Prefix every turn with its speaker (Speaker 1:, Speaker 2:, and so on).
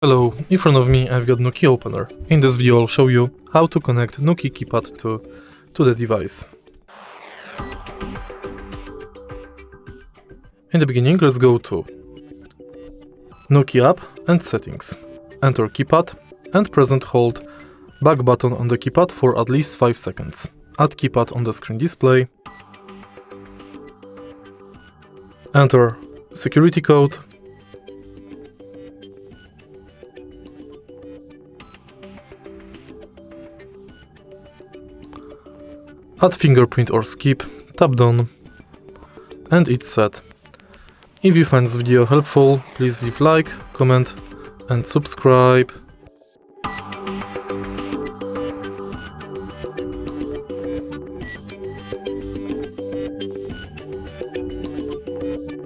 Speaker 1: Hello, in front of me I've got NUKI Opener. In this video I'll show you how to connect NUKI Keypad to the device. In the beginning, let's go to NUKI app and settings. Enter Keypad and press and hold back button on the keypad for at least 5 seconds. Add keypad on the screen display. Enter security code. Add fingerprint or skip, tap done, and it's set. If you find this video helpful, please leave like, comment and subscribe.